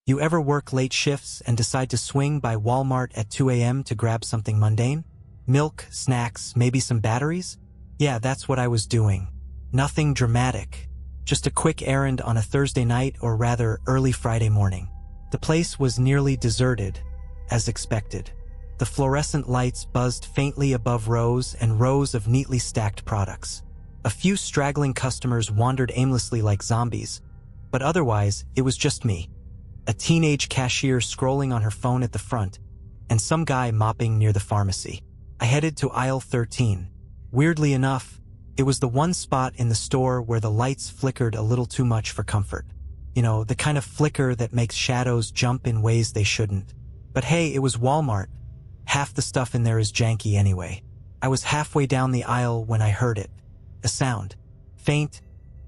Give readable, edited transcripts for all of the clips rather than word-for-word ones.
You ever work late shifts and decide to swing by Walmart at 2 a.m. to grab something mundane? Milk, snacks, maybe some batteries? Yeah, that's what I was doing. Nothing dramatic. Just a quick errand on a Thursday night, or rather early Friday morning. The place was nearly deserted, as expected. The fluorescent lights buzzed faintly above rows and rows of neatly stacked products. A few straggling customers wandered aimlessly like zombies, but otherwise it was just me. A teenage cashier scrolling on her phone at the front, and some guy mopping near the pharmacy. I headed to aisle 13. Weirdly enough, it was the one spot in the store where the lights flickered a little too much for comfort. You know, the kind of flicker that makes shadows jump in ways they shouldn't. But hey, it was Walmart. Half the stuff in there is janky anyway. I was halfway down the aisle when I heard it. A sound. Faint,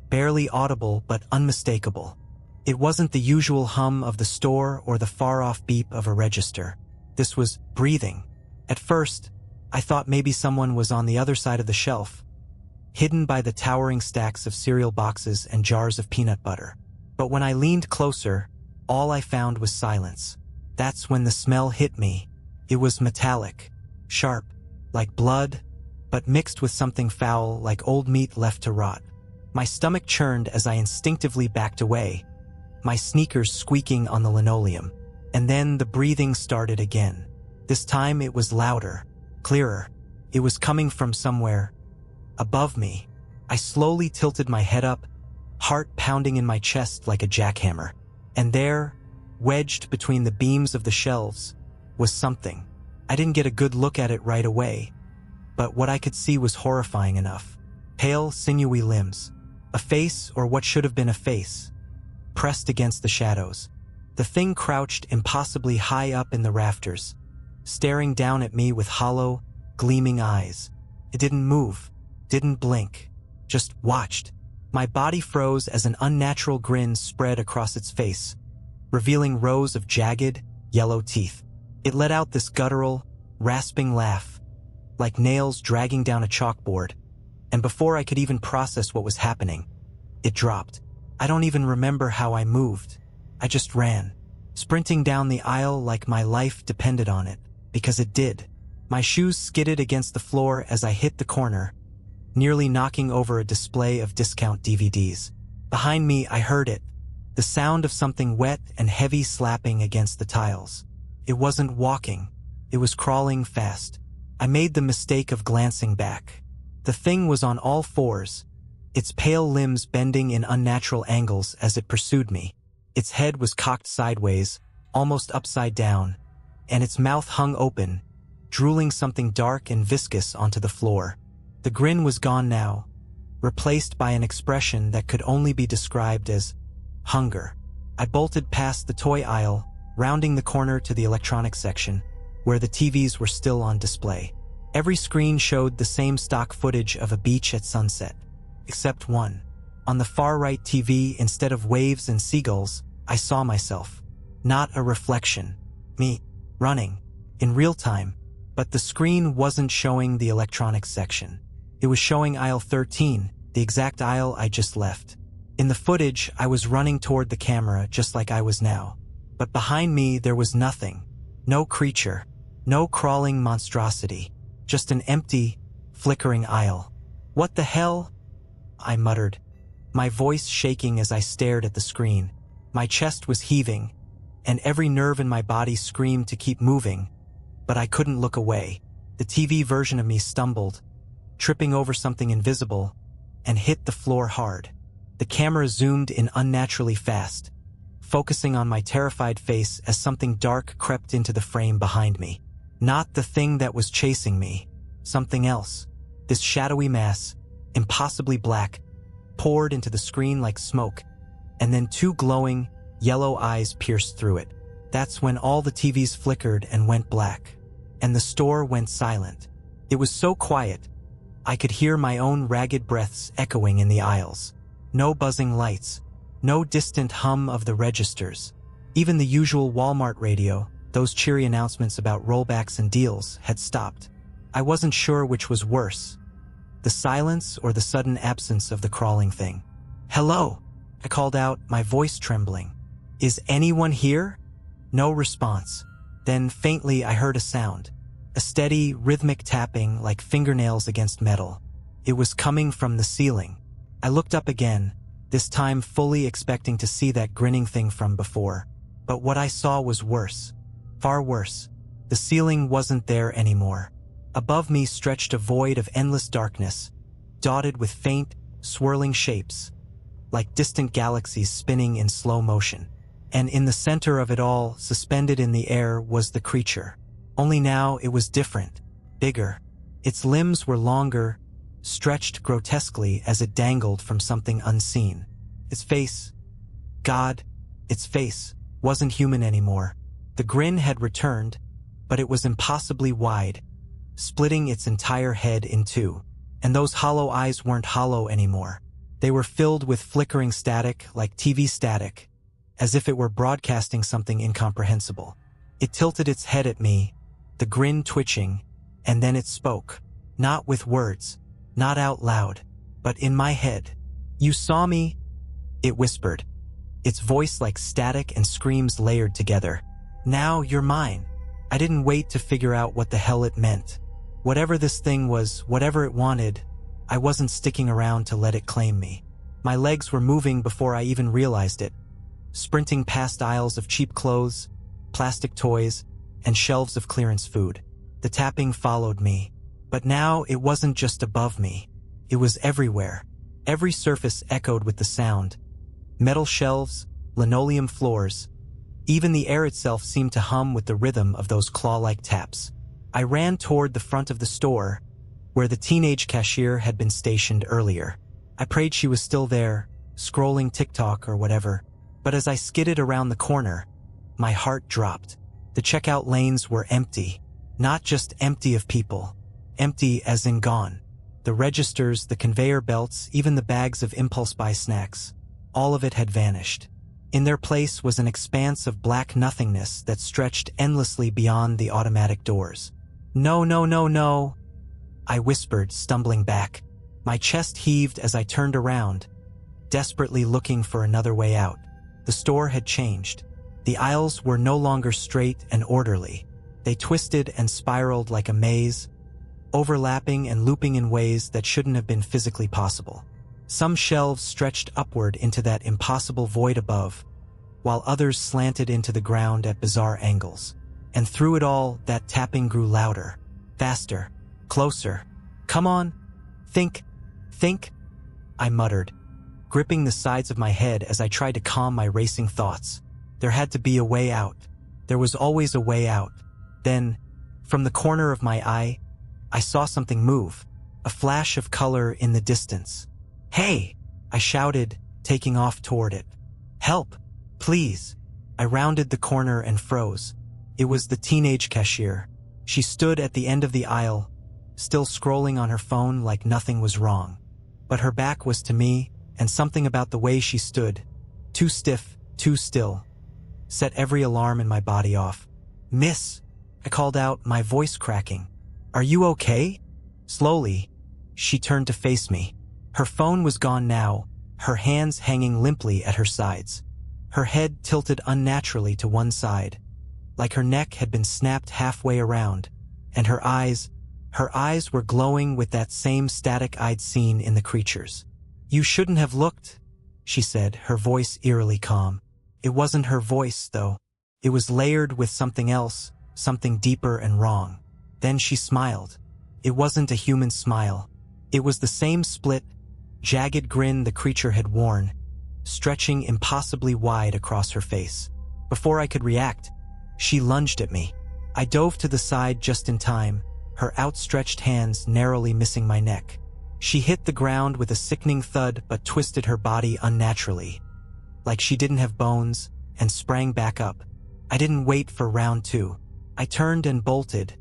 barely audible, but unmistakable. It wasn't the usual hum of the store or the far-off beep of a register. This was breathing. At first, I thought maybe someone was on the other side of the shelf, hidden by the towering stacks of cereal boxes and jars of peanut butter. But when I leaned closer, all I found was silence. That's when the smell hit me. It was metallic, sharp, like blood, but mixed with something foul like old meat left to rot. My stomach churned as I instinctively backed away, my sneakers squeaking on the linoleum. And then the breathing started again. This time it was louder, clearer. It was coming from somewhere above me. I slowly tilted my head up, heart pounding in my chest like a jackhammer. And there, wedged between the beams of the shelves, was something. I didn't get a good look at it right away, but what I could see was horrifying enough. Pale, sinewy limbs. A face, or what should have been a face, pressed against the shadows. The thing crouched impossibly high up in the rafters, staring down at me with hollow, gleaming eyes. It didn't move, didn't blink, just watched. My body froze as an unnatural grin spread across its face, revealing rows of jagged, yellow teeth. It let out this guttural, rasping laugh, like nails dragging down a chalkboard, and before I could even process what was happening, it dropped. I don't even remember how I moved. I just ran, sprinting down the aisle like my life depended on it, because it did. My shoes skidded against the floor as I hit the corner, nearly knocking over a display of discount DVDs. Behind me, I heard it, the sound of something wet and heavy slapping against the tiles. It wasn't walking, it was crawling fast. I made the mistake of glancing back. The thing was on all fours, its pale limbs bending in unnatural angles as it pursued me. Its head was cocked sideways, almost upside down, and its mouth hung open, drooling something dark and viscous onto the floor. The grin was gone now, replaced by an expression that could only be described as hunger. I bolted past the toy aisle, rounding the corner to the electronics section, where the TVs were still on display. Every screen showed the same stock footage of a beach at sunset, except one. On the far right TV, instead of waves and seagulls, I saw myself. Not a reflection. Me, running, in real time, but the screen wasn't showing the electronics section. It was showing aisle 13, the exact aisle I just left. In the footage, I was running toward the camera just like I was now. But behind me, there was nothing. No creature. No crawling monstrosity. Just an empty, flickering aisle. What the hell? I muttered, my voice shaking as I stared at the screen. My chest was heaving, and every nerve in my body screamed to keep moving, but I couldn't look away. The TV version of me stumbled, tripping over something invisible, and hit the floor hard. The camera zoomed in unnaturally fast, focusing on my terrified face as something dark crept into the frame behind me. Not the thing that was chasing me, something else. This shadowy mass, impossibly black, poured into the screen like smoke, and then two glowing, yellow eyes pierced through it. That's when all the TVs flickered and went black, and the store went silent. It was so quiet, I could hear my own ragged breaths echoing in the aisles. No buzzing lights, no distant hum of the registers. Even the usual Walmart radio, those cheery announcements about rollbacks and deals, had stopped. I wasn't sure which was worse, the silence or the sudden absence of the crawling thing. "Hello," I called out, my voice trembling. Is anyone here? No response. Then faintly I heard a sound. A steady, rhythmic tapping like fingernails against metal. It was coming from the ceiling. I looked up again, this time fully expecting to see that grinning thing from before. But what I saw was worse. Far worse. The ceiling wasn't there anymore. Above me stretched a void of endless darkness, dotted with faint, swirling shapes, like distant galaxies spinning in slow motion. And in the center of it all, suspended in the air, was the creature. Only now it was different, bigger. Its limbs were longer, stretched grotesquely as it dangled from something unseen. Its face, God, its face, wasn't human anymore. The grin had returned, but it was impossibly wide, splitting its entire head in two. And those hollow eyes weren't hollow anymore. They were filled with flickering static, like TV static, as if it were broadcasting something incomprehensible. It tilted its head at me, the grin twitching, and then it spoke. Not with words, not out loud, but in my head. You saw me? It whispered, its voice like static and screams layered together. Now you're mine. I didn't wait to figure out what the hell it meant. Whatever this thing was, whatever it wanted, I wasn't sticking around to let it claim me. My legs were moving before I even realized it, sprinting past aisles of cheap clothes, plastic toys, and shelves of clearance food. The tapping followed me, but now it wasn't just above me. It was everywhere. Every surface echoed with the sound. Metal shelves, linoleum floors. Even the air itself seemed to hum with the rhythm of those claw-like taps. I ran toward the front of the store, where the teenage cashier had been stationed earlier. I prayed she was still there, scrolling TikTok or whatever. But as I skidded around the corner, my heart dropped. The checkout lanes were empty. Not just empty of people. Empty as in gone. The registers, the conveyor belts, even the bags of impulse buy snacks. All of it had vanished. In their place was an expanse of black nothingness that stretched endlessly beyond the automatic doors. No, no, no, no, I whispered, stumbling back. My chest heaved as I turned around, desperately looking for another way out. The store had changed. The aisles were no longer straight and orderly. They twisted and spiraled like a maze, overlapping and looping in ways that shouldn't have been physically possible. Some shelves stretched upward into that impossible void above, while others slanted into the ground at bizarre angles. And through it all, that tapping grew louder, faster, closer. Come on, think, I muttered, gripping the sides of my head as I tried to calm my racing thoughts. There had to be a way out. There was always a way out. Then, from the corner of my eye, I saw something move, a flash of color in the distance. Hey, I shouted, taking off toward it. Help, please. I rounded the corner and froze. It was the teenage cashier. She stood at the end of the aisle, still scrolling on her phone like nothing was wrong. But her back was to me, and something about the way she stood, too stiff, too still, set every alarm in my body off. Miss, I called out, my voice cracking. Are you okay? Slowly, she turned to face me. Her phone was gone now, her hands hanging limply at her sides. Her head tilted unnaturally to one side, like her neck had been snapped halfway around, and her eyes were glowing with that same static I'd seen in the creatures. You shouldn't have looked, she said, her voice eerily calm. It wasn't her voice, though. It was layered with something else, something deeper and wrong. Then she smiled. It wasn't a human smile. It was the same split, jagged grin the creature had worn, stretching impossibly wide across her face. Before I could react, she lunged at me. I dove to the side just in time, her outstretched hands narrowly missing my neck. She hit the ground with a sickening thud but twisted her body unnaturally, like she didn't have bones, and sprang back up. I didn't wait for round two. I turned and bolted,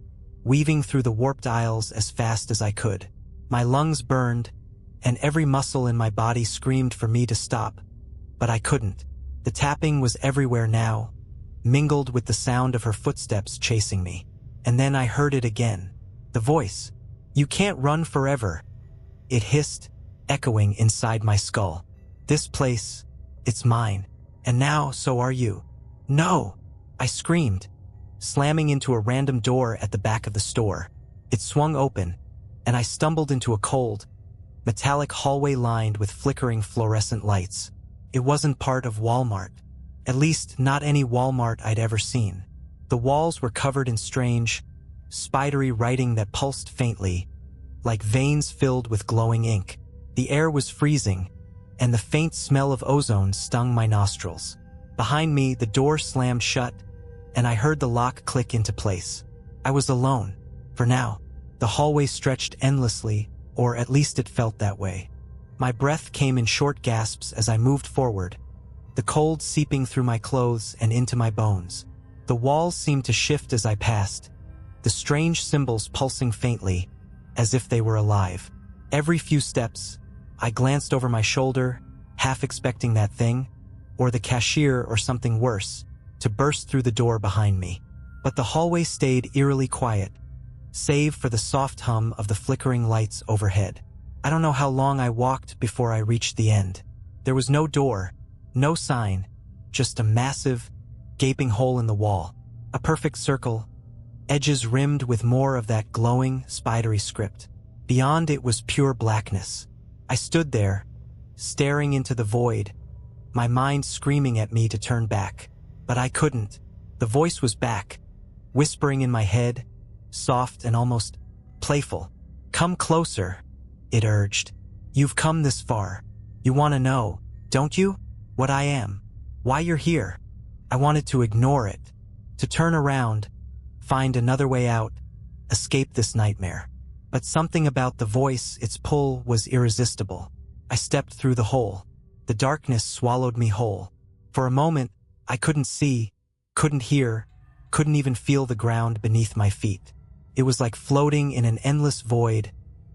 weaving through the warped aisles as fast as I could. My lungs burned, and every muscle in my body screamed for me to stop, but I couldn't. The tapping was everywhere now, mingled with the sound of her footsteps chasing me. And then I heard it again. The voice. You can't run forever. It hissed, echoing inside my skull. This place, it's mine, And now, so are you. No! I screamed, slamming into a random door at the back of the store. It swung open, and I stumbled into a cold, metallic hallway lined with flickering fluorescent lights. It wasn't part of Walmart. At least, not any Walmart I'd ever seen. The walls were covered in strange, spidery writing that pulsed faintly, like veins filled with glowing ink. The air was freezing, and the faint smell of ozone stung my nostrils. Behind me, the door slammed shut, and I heard the lock click into place. I was alone. For now. The hallway stretched endlessly, or at least it felt that way. My breath came in short gasps as I moved forward, the cold seeping through my clothes and into my bones. The walls seemed to shift as I passed, the strange symbols pulsing faintly, as if they were alive. Every few steps, I glanced over my shoulder, half expecting that thing, or the cashier or something worse, to burst through the door behind me. But the hallway stayed eerily quiet, save for the soft hum of the flickering lights overhead. I don't know how long I walked before I reached the end. There was no door, no sign, just a massive, gaping hole in the wall. A perfect circle, edges rimmed with more of that glowing, spidery script. Beyond it was pure blackness. I stood there, staring into the void, my mind screaming at me to turn back. But I couldn't. The voice was back, whispering in my head, soft and almost playful. "Come closer," it urged. "You've come this far. You want to know, don't you? What I am. Why you're here." I wanted to ignore it, to turn around, find another way out, escape this nightmare. But something about the voice, its pull, was irresistible. I stepped through the hole. The darkness swallowed me whole. For a moment, I couldn't see, couldn't hear, couldn't even feel the ground beneath my feet. It was like floating in an endless void,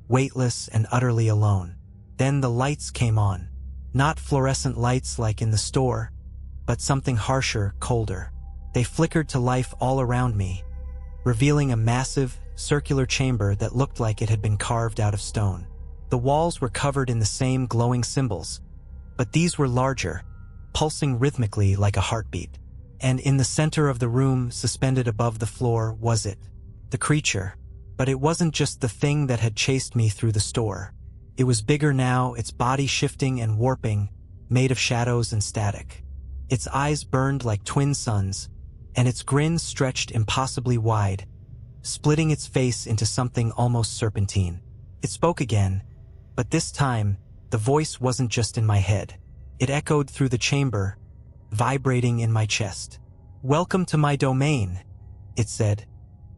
weightless and utterly alone. Then the lights came on. Not fluorescent lights like in the store, but something harsher, colder. They flickered to life all around me, revealing a massive, circular chamber that looked like it had been carved out of stone. The walls were covered in the same glowing symbols, but these were larger, pulsing rhythmically like a heartbeat. And in the center of the room, suspended above the floor, was it. The creature. But it wasn't just the thing that had chased me through the store. It was bigger now, its body shifting and warping, made of shadows and static. Its eyes burned like twin suns, and its grin stretched impossibly wide, splitting its face into something almost serpentine. It spoke again, but this time, the voice wasn't just in my head. It echoed through the chamber, vibrating in my chest. "Welcome to my domain," it said,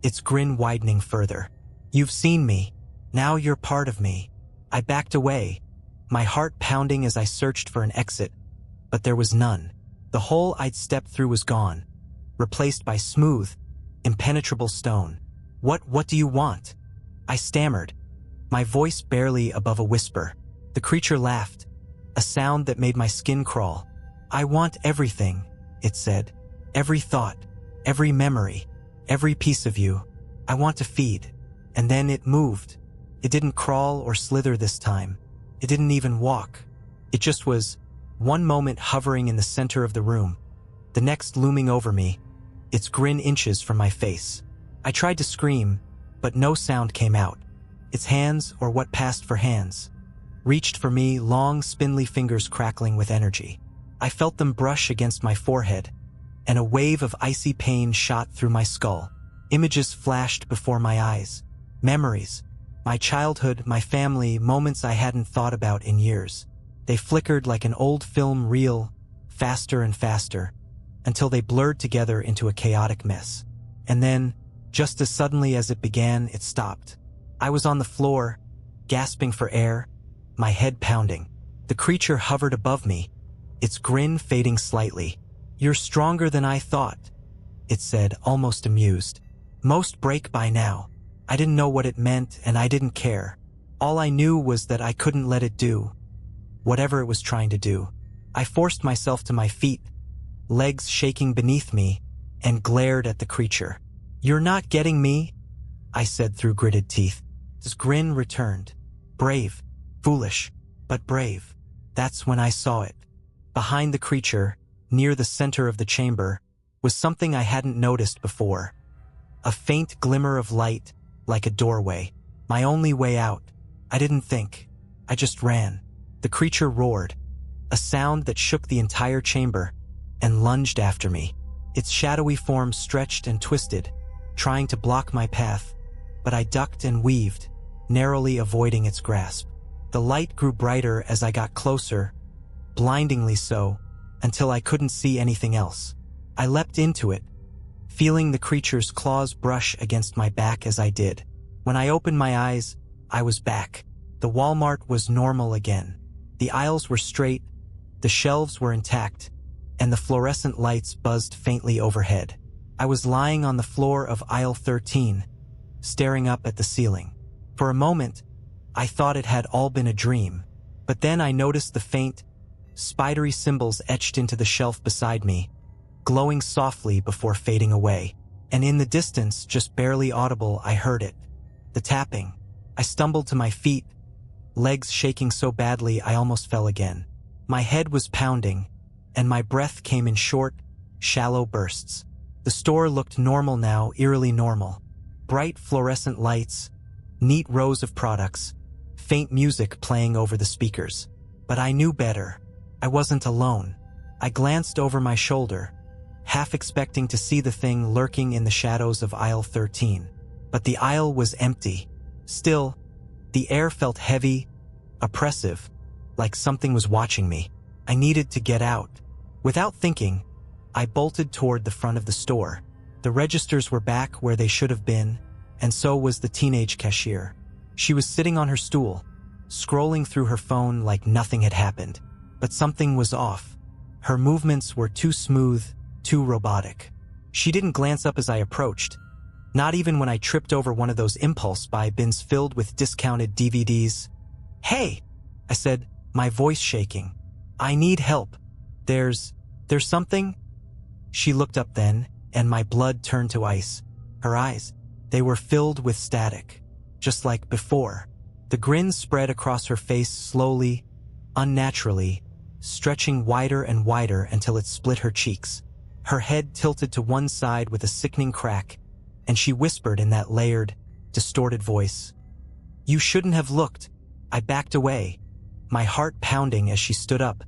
its grin widening further. "You've seen me. Now you're part of me." I backed away, my heart pounding as I searched for an exit, but there was none. The hole I'd stepped through was gone, replaced by smooth, impenetrable stone. What do you want?" I stammered, my voice barely above a whisper. The creature laughed, a sound that made my skin crawl. "I want everything," it said. "Every thought, every memory, every piece of you. I want to feed." And then it moved. It didn't crawl or slither this time. It didn't even walk. It just was, one moment hovering in the center of the room, the next looming over me, its grin inches from my face. I tried to scream, but no sound came out. Its hands, or what passed for hands, reached for me, long, spindly fingers crackling with energy. I felt them brush against my forehead, and a wave of icy pain shot through my skull. Images flashed before my eyes. Memories. My childhood, my family, moments I hadn't thought about in years. They flickered like an old film reel, faster and faster, until they blurred together into a chaotic mess. And then, just as suddenly as it began, it stopped. I was on the floor, gasping for air, my head pounding. The creature hovered above me, its grin fading slightly. "You're stronger than I thought," it said, almost amused. "Most break by now." I didn't know what it meant, and I didn't care. All I knew was that I couldn't let it do whatever it was trying to do. I forced myself to my feet, legs shaking beneath me, and glared at the creature. "You're not getting me," I said through gritted teeth. His grin returned. Brave. Foolish, but brave. That's when I saw it. Behind the creature, near the center of the chamber, was something I hadn't noticed before. A faint glimmer of light, like a doorway. My only way out. I didn't think. I just ran. The creature roared, a sound that shook the entire chamber, and lunged after me. Its shadowy form stretched and twisted, trying to block my path, but I ducked and weaved, narrowly avoiding its grasp. The light grew brighter as I got closer, blindingly so, until I couldn't see anything else. I leapt into it, feeling the creature's claws brush against my back as I did. When I opened my eyes, I was back. The Walmart was normal again. The aisles were straight, the shelves were intact, and the fluorescent lights buzzed faintly overhead. I was lying on the floor of aisle 13, staring up at the ceiling. For a moment, I thought it had all been a dream, but then I noticed the faint, spidery symbols etched into the shelf beside me, glowing softly before fading away. And in the distance, just barely audible, I heard it. The tapping. I stumbled to my feet, legs shaking so badly I almost fell again. My head was pounding, and my breath came in short, shallow bursts. The store looked normal now, eerily normal. Bright fluorescent lights, neat rows of products, faint music playing over the speakers. But I knew better. I wasn't alone. I glanced over my shoulder, half expecting to see the thing lurking in the shadows of aisle 13. But the aisle was empty. Still, the air felt heavy, oppressive, like something was watching me. I needed to get out. Without thinking, I bolted toward the front of the store. The registers were back where they should have been, and so was the teenage cashier. She was sitting on her stool, scrolling through her phone like nothing had happened. But something was off. Her movements were too smooth, too robotic. She didn't glance up as I approached, not even when I tripped over one of those impulse buy bins filled with discounted DVDs. "Hey," I said, my voice shaking. "I need help. There's something?" She looked up then, and my blood turned to ice. Her eyes, they were filled with static, just like before. The grin spread across her face slowly, unnaturally, stretching wider and wider until it split her cheeks. Her head tilted to one side with a sickening crack, and she whispered in that layered, distorted voice, "You shouldn't have looked." I backed away, my heart pounding as she stood up,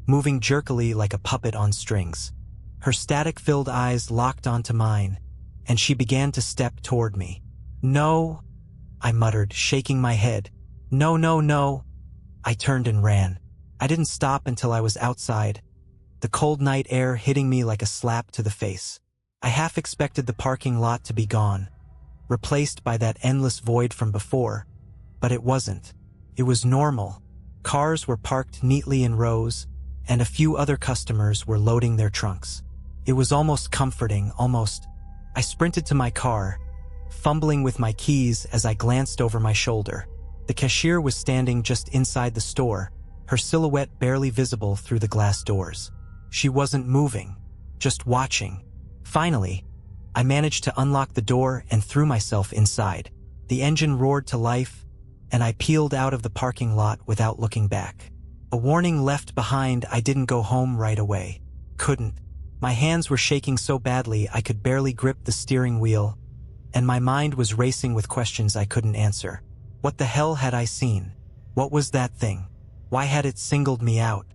moving jerkily like a puppet on strings. Her static-filled eyes locked onto mine, and she began to step toward me. "No," I muttered, shaking my head. "No, no, no." I turned and ran. I didn't stop until I was outside, the cold night air hitting me like a slap to the face. I half expected the parking lot to be gone, replaced by that endless void from before, but it wasn't. It was normal. Cars were parked neatly in rows, and a few other customers were loading their trunks. It was almost comforting, almost. I sprinted to my car, fumbling with my keys as I glanced over my shoulder. The cashier was standing just inside the store, her silhouette barely visible through the glass doors. She wasn't moving, just watching. Finally, I managed to unlock the door and threw myself inside. The engine roared to life, and I peeled out of the parking lot without looking back. A warning left behind, I didn't go home right away. Couldn't. My hands were shaking so badly I could barely grip the steering wheel, and my mind was racing with questions I couldn't answer. What the hell had I seen? What was that thing? Why had it singled me out?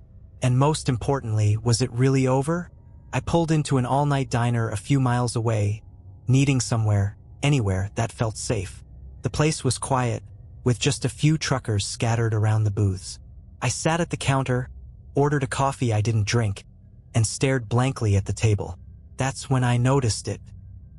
And most importantly, was it really over? I pulled into an all-night diner a few miles away, needing somewhere, anywhere that felt safe. The place was quiet, with just a few truckers scattered around the booths. I sat at the counter, ordered a coffee I didn't drink, and stared blankly at the table. That's when I noticed it.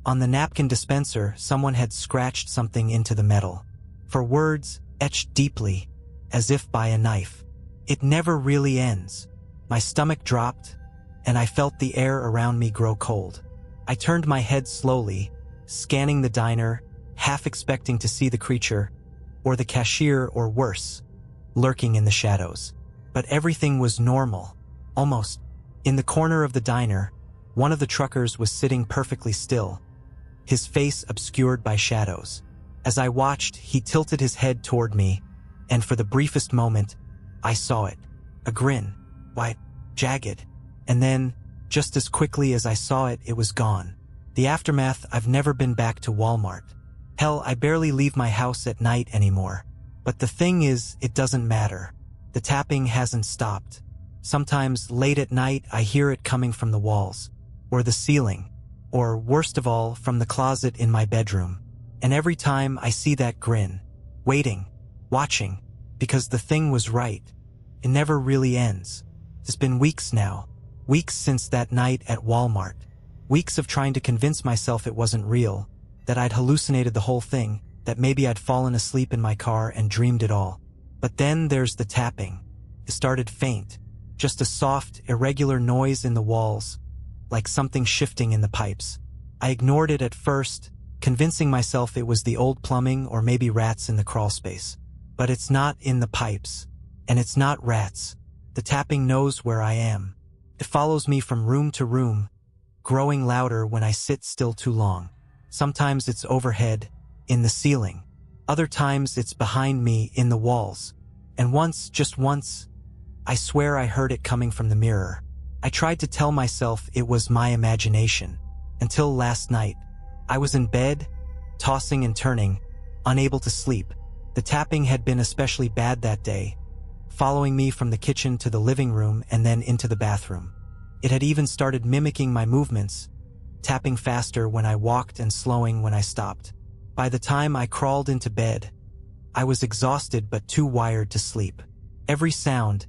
On the napkin dispenser, someone had scratched something into the metal. For words, etched deeply, as if by a knife. "It never really ends." My stomach dropped, and I felt the air around me grow cold. I turned my head slowly, scanning the diner, half expecting to see the creature, or the cashier, or worse, lurking in the shadows. But everything was normal, almost. In the corner of the diner, one of the truckers was sitting perfectly still, his face obscured by shadows. As I watched, he tilted his head toward me, and for the briefest moment, I saw it. A grin, white, jagged, and then Just as quickly as I saw it, it was gone. The aftermath, I've never been back to Walmart. Hell, I barely leave my house at night anymore. But the thing is, it doesn't matter. The tapping hasn't stopped. Sometimes, late at night, I hear it coming from the walls, or the ceiling, or, worst of all, from the closet in my bedroom. And every time I see that grin, waiting, watching, because the thing was right. It never really ends. It's been weeks now. Weeks since that night at Walmart. Weeks of trying to convince myself it wasn't real, that I'd hallucinated the whole thing, that maybe I'd fallen asleep in my car and dreamed it all. But then there's the tapping. It started faint, just a soft, irregular noise in the walls, like something shifting in the pipes. I ignored it at first, convincing myself it was the old plumbing or maybe rats in the crawl space. But it's not in the pipes, and it's not rats. The tapping knows where I am. It follows me from room to room, growing louder when I sit still too long. Sometimes it's overhead, in the ceiling. Other times it's behind me, in the walls. And once, just once, I swear I heard it coming from the mirror. I tried to tell myself it was my imagination. Until last night. I was in bed, tossing and turning, unable to sleep. The tapping had been especially bad that day, following me from the kitchen to the living room and then into the bathroom. It had even started mimicking my movements, tapping faster when I walked and slowing when I stopped. By the time I crawled into bed, I was exhausted but too wired to sleep. Every sound,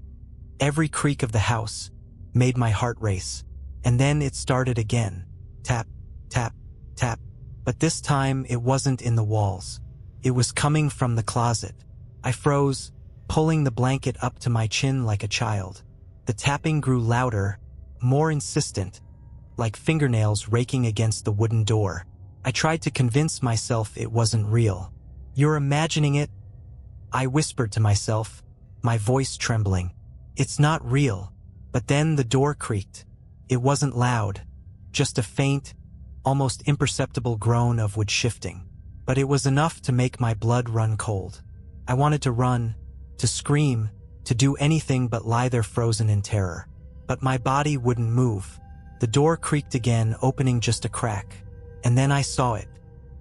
every creak of the house, made my heart race. And then it started again. Tap, tap, tap. But this time it wasn't in the walls. It was coming from the closet. I froze, pulling the blanket up to my chin like a child. The tapping grew louder, more insistent, like fingernails raking against the wooden door. I tried to convince myself it wasn't real. "You're imagining it," I whispered to myself, my voice trembling. "It's not real." But then the door creaked. It wasn't loud, just a faint, almost imperceptible groan of wood shifting. But it was enough to make my blood run cold. I wanted to run, to scream, to do anything but lie there frozen in terror. But my body wouldn't move. The door creaked again, opening just a crack. And then I saw it.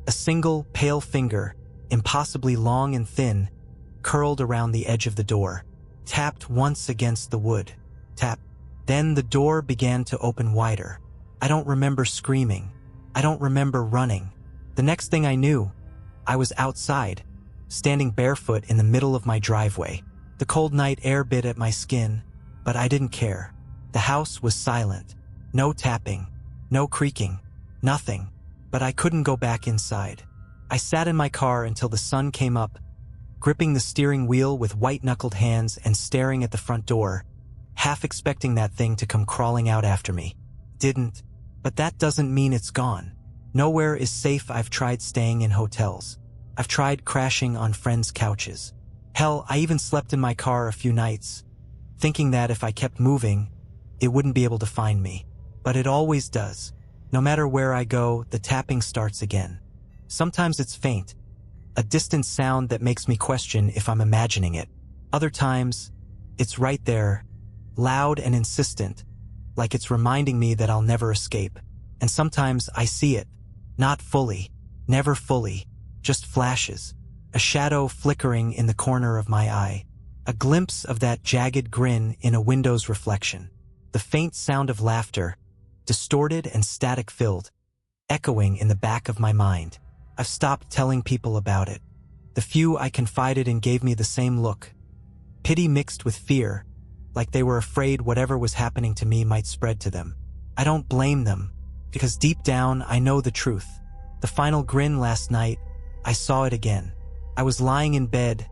A single, pale finger, impossibly long and thin, curled around the edge of the door, tapped once against the wood. Tap. Then the door began to open wider. I don't remember screaming. I don't remember running. The next thing I knew, I was outside, standing barefoot in the middle of my driveway. The cold night air bit at my skin, but I didn't care. The house was silent. No tapping, no creaking, nothing. But I couldn't go back inside. I sat in my car until the sun came up, gripping the steering wheel with white-knuckled hands and staring at the front door, half expecting that thing to come crawling out after me. Didn't. But that doesn't mean it's gone. Nowhere is safe. I've tried staying in hotels. I've tried crashing on friends' couches. Hell, I even slept in my car a few nights, thinking that if I kept moving, it wouldn't be able to find me. But it always does. No matter where I go, the tapping starts again. Sometimes it's faint, a distant sound that makes me question if I'm imagining it. Other times, it's right there, loud and insistent, like it's reminding me that I'll never escape. And sometimes I see it, not fully, never fully, just flashes, a shadow flickering in the corner of my eye, a glimpse of that jagged grin in a window's reflection, the faint sound of laughter, distorted and static-filled, echoing in the back of my mind. I've stopped telling people about it. The few I confided in gave me the same look, pity mixed with fear, like they were afraid whatever was happening to me might spread to them. I don't blame them, because deep down I know the truth. The final grin last night, I saw it again. I was lying in bed,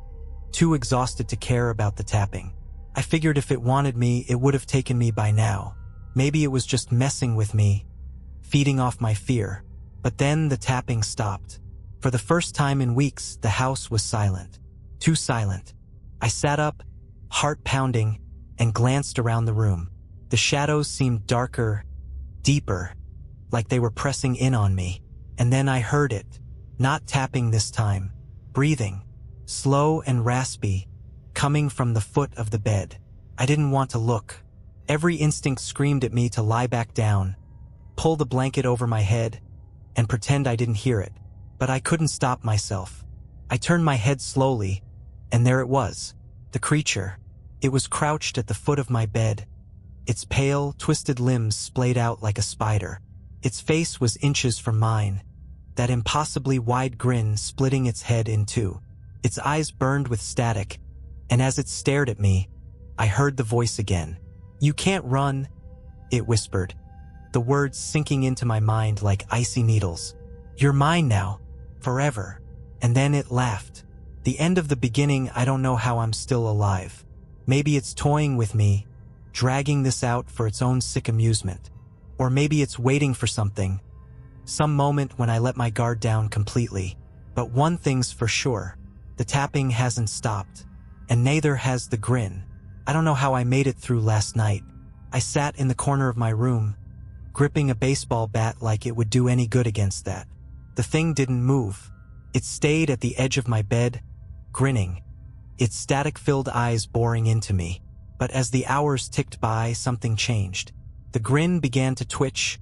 too exhausted to care about the tapping. I figured if it wanted me, it would have taken me by now. Maybe it was just messing with me, feeding off my fear. But then the tapping stopped. For the first time in weeks, the house was silent. Too silent. I sat up, heart pounding, and glanced around the room. The shadows seemed darker, deeper, like they were pressing in on me. And then I heard it. Not tapping this time. Breathing. Slow and raspy, coming from the foot of the bed. I didn't want to look. Every instinct screamed at me to lie back down, pull the blanket over my head, and pretend I didn't hear it. But I couldn't stop myself. I turned my head slowly, and there it was, the creature. It was crouched at the foot of my bed, its pale, twisted limbs splayed out like a spider. Its face was inches from mine, that impossibly wide grin splitting its head in two. Its eyes burned with static, and as it stared at me, I heard the voice again. "You can't run," it whispered, the words sinking into my mind like icy needles. "You're mine now, forever." And then it laughed. The end of the beginning. I don't know how I'm still alive. Maybe it's toying with me, dragging this out for its own sick amusement. Or maybe it's waiting for something, some moment when I let my guard down completely. But one thing's for sure, the tapping hasn't stopped, and neither has the grin. I don't know how I made it through last night. I sat in the corner of my room, gripping a baseball bat like it would do any good against that. The thing didn't move. It stayed at the edge of my bed, grinning, its static-filled eyes boring into me. But as the hours ticked by, something changed. The grin began to twitch,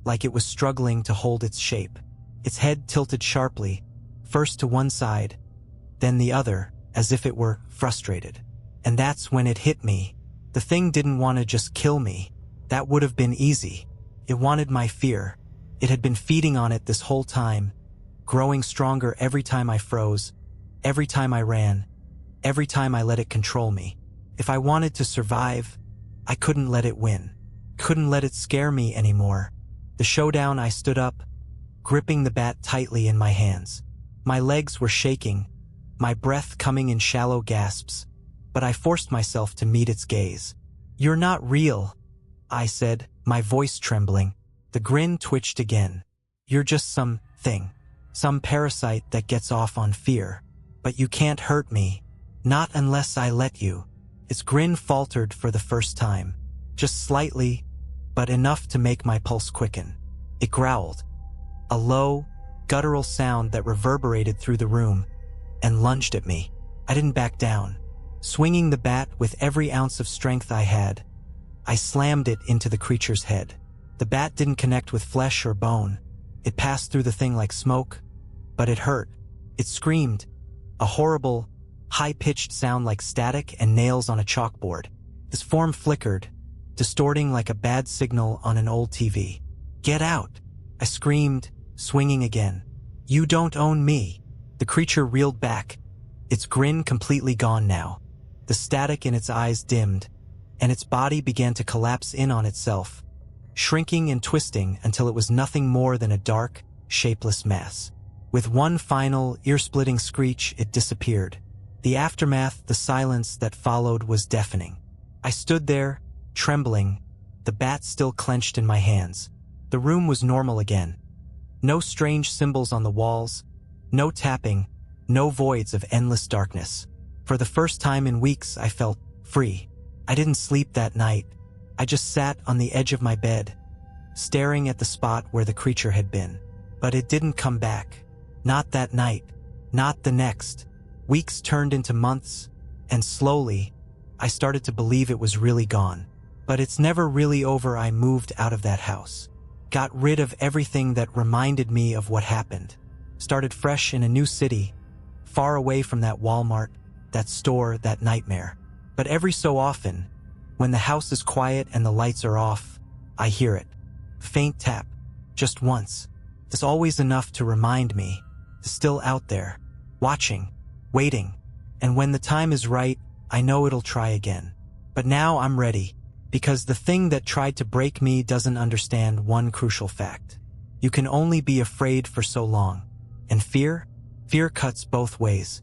like it was struggling to hold its shape. Its head tilted sharply, first to one side, then the other, as if it were frustrated. And that's when it hit me. The thing didn't want to just kill me. That would have been easy. It wanted my fear. It had been feeding on it this whole time, growing stronger every time I froze, every time I ran, every time I let it control me. If I wanted to survive, I couldn't let it win. Couldn't let it scare me anymore. The showdown. I stood up, gripping the bat tightly in my hands. My legs were shaking, my breath coming in shallow gasps, but I forced myself to meet its gaze. "You're not real," I said, my voice trembling. The grin twitched again. "You're just some thing, some parasite that gets off on fear. But you can't hurt me, not unless I let you." Its grin faltered for the first time, just slightly, but enough to make my pulse quicken. It growled, a low, guttural sound that reverberated through the room, and lunged at me. I didn't back down. Swinging the bat with every ounce of strength I had, I slammed it into the creature's head. The bat didn't connect with flesh or bone. It passed through the thing like smoke, but it hurt. It screamed, a horrible, high-pitched sound like static and nails on a chalkboard. Its form flickered, distorting like a bad signal on an old TV. "Get out!" I screamed, swinging again. "You don't own me." The creature reeled back, its grin completely gone now. The static in its eyes dimmed, and its body began to collapse in on itself, shrinking and twisting until it was nothing more than a dark, shapeless mass. With one final, ear-splitting screech, it disappeared. The aftermath, the silence that followed, was deafening. I stood there, trembling, the bat still clenched in my hands. The room was normal again. No strange symbols on the walls, no tapping, no voids of endless darkness. For the first time in weeks, I felt free. I didn't sleep that night. I just sat on the edge of my bed, staring at the spot where the creature had been. But it didn't come back. Not that night. Not the next. Weeks turned into months, and slowly, I started to believe it was really gone. But it's never really over. I moved out of that house. Got rid of everything that reminded me of what happened. Started fresh in a new city, far away from that Walmart, that store, that nightmare. But every so often, when the house is quiet and the lights are off, I hear it. Faint tap, just once. It's always enough to remind me, it's still out there, watching, waiting. And when the time is right, I know it'll try again. But now I'm ready, because the thing that tried to break me doesn't understand one crucial fact. You can only be afraid for so long. And fear? Fear cuts both ways.